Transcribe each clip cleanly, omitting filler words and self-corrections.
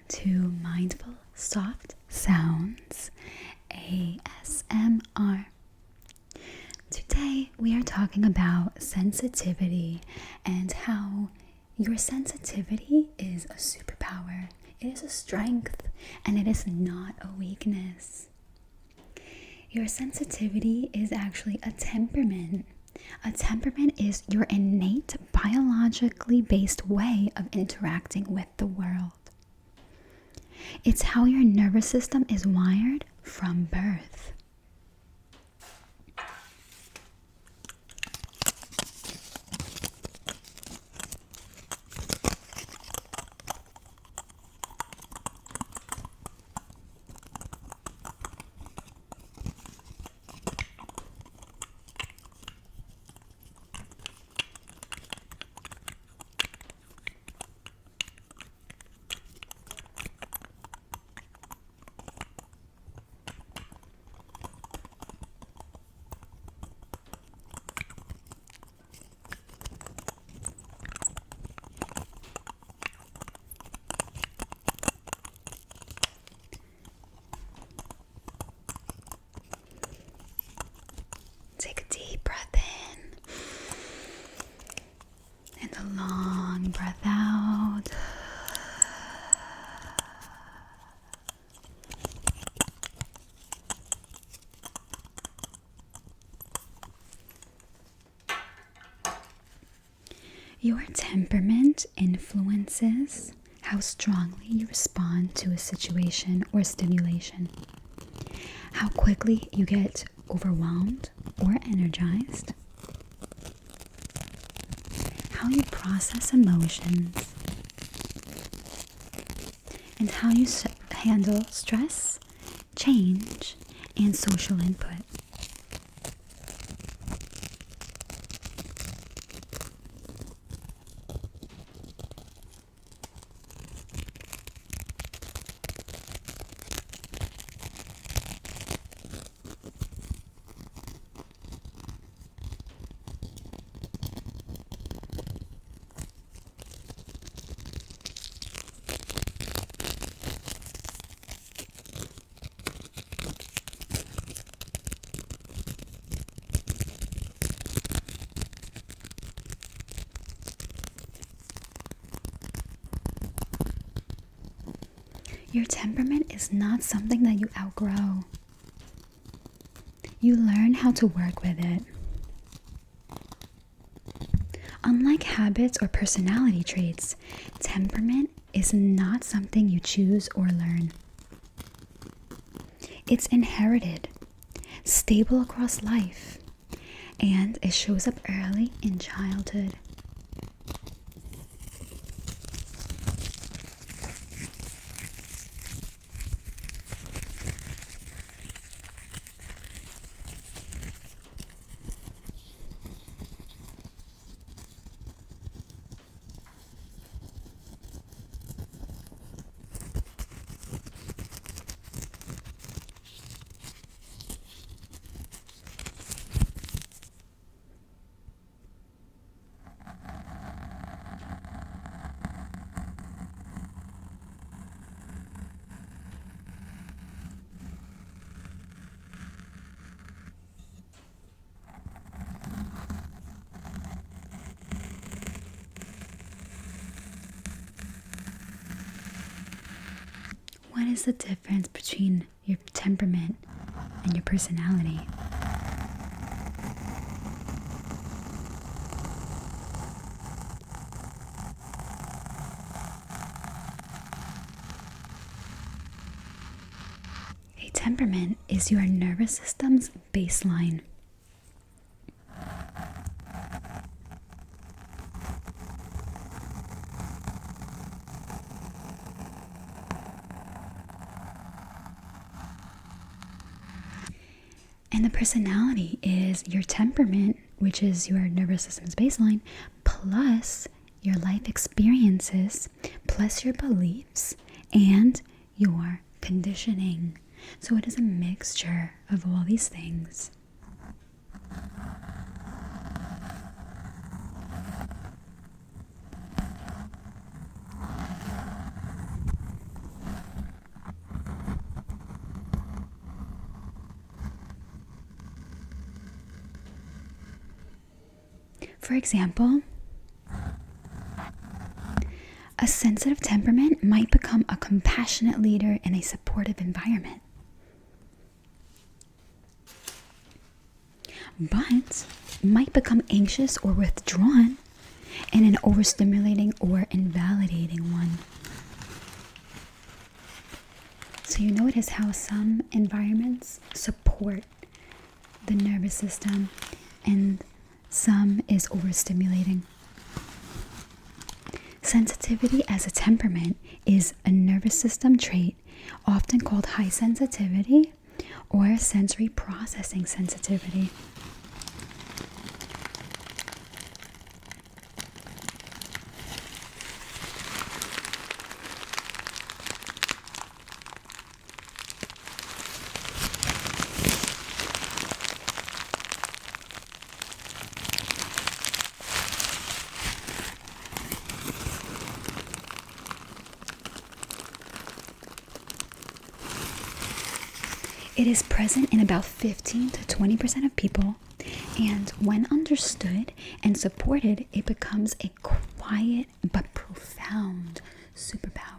to Mindful Soft Sounds ASMR. Today we are talking about sensitivity and how your sensitivity is a superpower. It is a strength and it is not a weakness. Your sensitivity is actually a temperament. A temperament is your innate, biologically based way of interacting with the world. It's how your nervous system is wired from birth. Take a deep breath in and a long breath out. Your temperament influences how strongly you respond to a situation or stimulation, how quickly you get overwhelmed or energized, how you process emotions, and how you handle stress, change, and social input. Your temperament is not something that you outgrow. You learn how to work with it. Unlike habits or personality traits, temperament is not something you choose or learn. It's inherited, stable across life, and it shows up early in childhood. What is the difference between your temperament and your personality? A temperament is your nervous system's baseline. And the personality is your temperament, which is your nervous system's baseline, plus your life experiences, plus your beliefs, and your conditioning. So it is a mixture of all these things. For example, a sensitive temperament might become a compassionate leader in a supportive environment, but might become anxious or withdrawn in an overstimulating or invalidating one. So you notice how some environments support the nervous system and some is overstimulating. Sensitivity as a temperament is a nervous system trait often called high sensitivity or sensory processing sensitivity. It is present in about 15 to 20% of people, and when understood and supported, it becomes a quiet but profound superpower.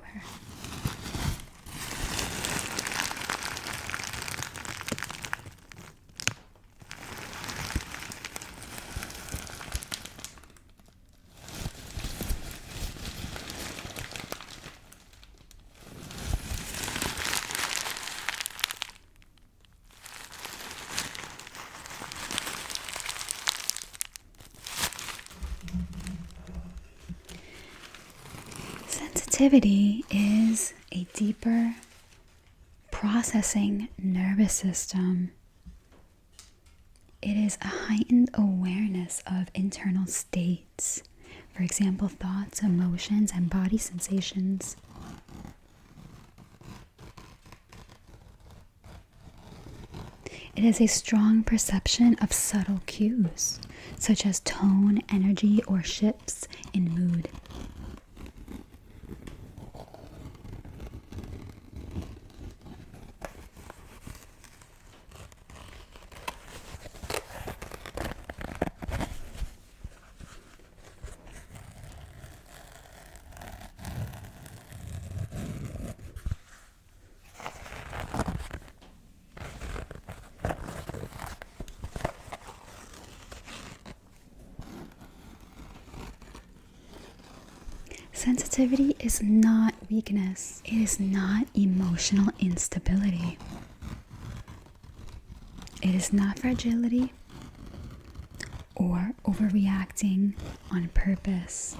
Sensitivity is a deeper processing nervous system. It is a heightened awareness of internal states, for example, thoughts, emotions, and body sensations. It is a strong perception of subtle cues, such as tone, energy, or shifts in mood. Sensitivity is not weakness. It is not emotional instability. It is not fragility or overreacting on purpose.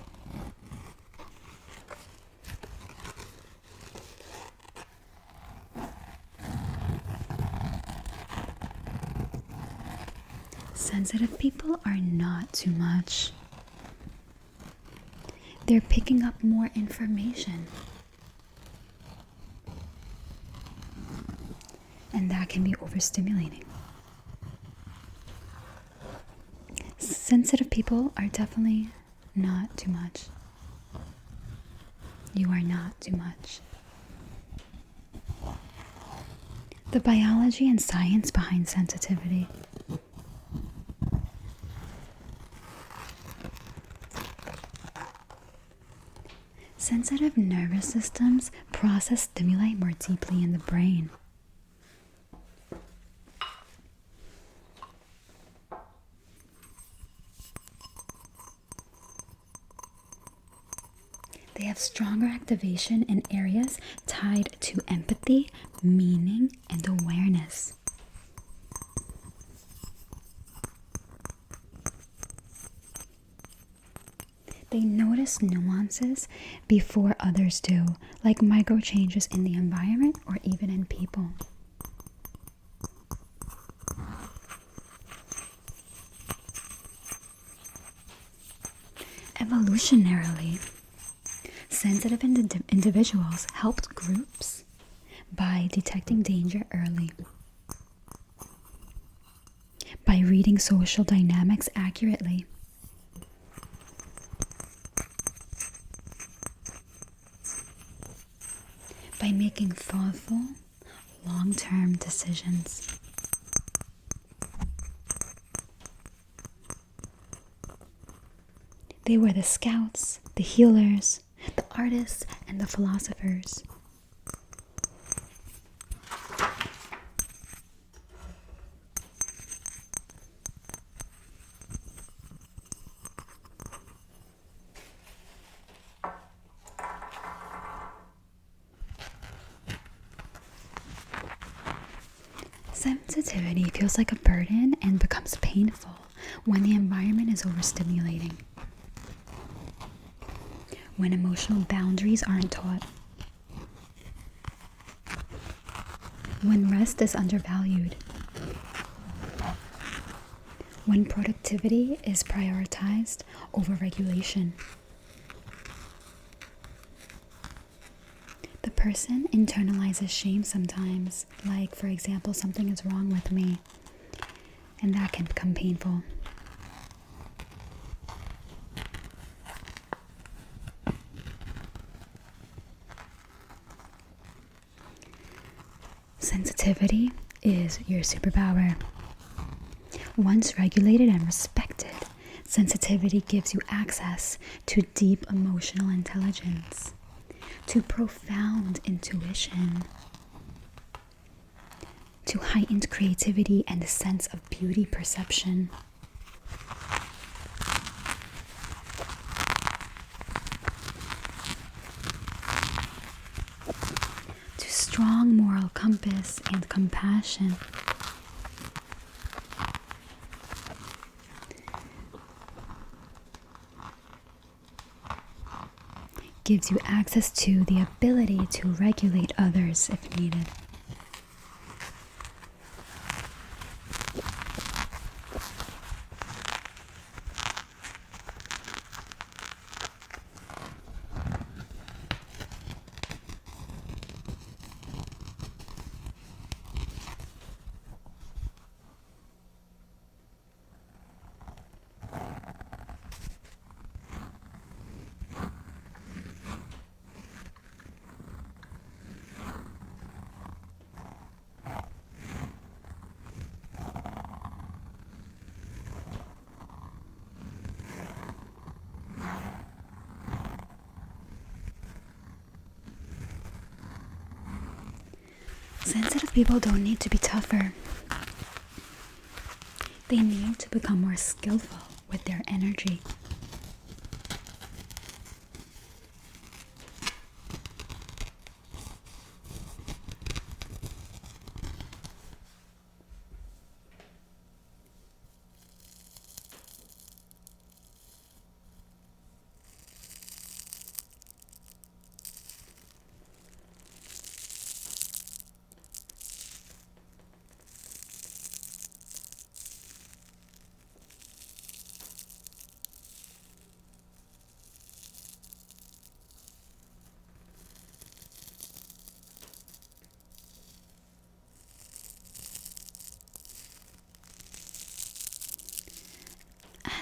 Sensitive people are not too much. They're picking up more information. And that can be overstimulating. Sensitive people are definitely not too much. You are not too much. The biology and science behind sensitivity. Sensitive nervous systems process stimuli more deeply in the brain. They have stronger activation in areas tied to empathy, meaning, and awareness. They notice nuances before others do, like micro changes in the environment or even in people. Evolutionarily, sensitive individuals helped groups by detecting danger early, by reading social dynamics accurately, by making thoughtful, long-term decisions. They were the scouts, the healers, the artists, and the philosophers. Sensitivity feels like a burden and becomes painful when the environment is overstimulating. When emotional boundaries aren't taught. When rest is undervalued. When productivity is prioritized over regulation. The person internalizes shame sometimes, like, for example, something is wrong with me, and that can become painful. Sensitivity is your superpower. Once regulated and respected, sensitivity gives you access to deep emotional intelligence, to profound intuition, to heightened creativity and a sense of beauty perception. To strong moral compass and compassion. Gives you access to the ability to regulate others if needed. Sensitive people don't need to be tougher. They need to become more skillful with their energy.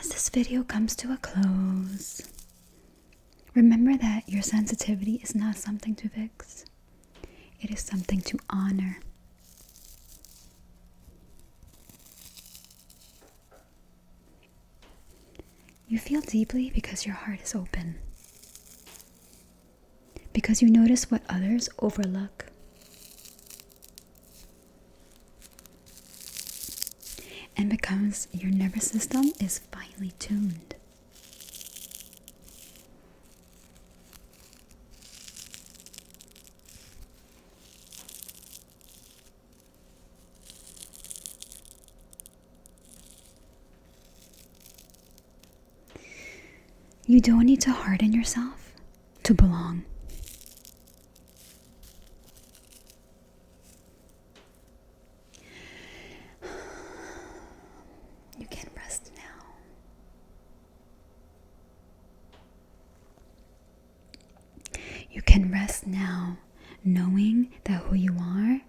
As this video comes to a close, remember that your sensitivity is not something to fix. It is something to honor. You feel deeply because your heart is open. Because you notice what others overlook. And because your nervous system is finely tuned. You don't need to harden yourself to belong. You can rest now. You can rest now, knowing that who you are